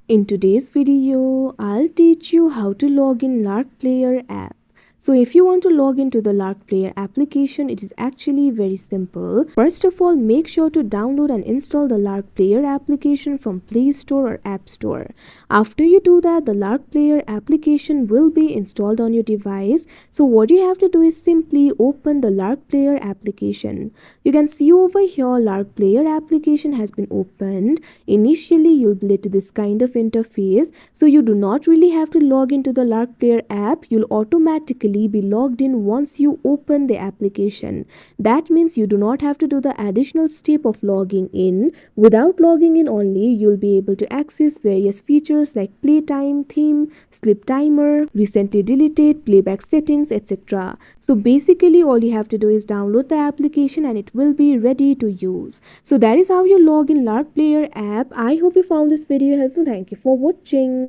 In today's video, I'll teach you how to log in Lark Player app. So if you want to log into the Lark Player application, it is actually very simple. First of all, make sure to download and install the Lark Player application from Play Store or App Store. After you do that, the Lark Player application will be installed on your device. So what you have to do is simply open the Lark Player application. You can see over here Lark Player application has been opened. Initially, you'll be led to this kind of interface, so you do not really have to log into the Lark Player app. You'll automatically be logged in once you open the application. That means you do not have to do the additional step of logging in. Without logging in only, you'll be able to access various features like playtime, theme, sleep timer, recently deleted, playback settings, etc. So basically all you have to do is download the application and it will be ready to use. So that is how you log in Lark Player app. I hope you found this video helpful. Thank you for watching.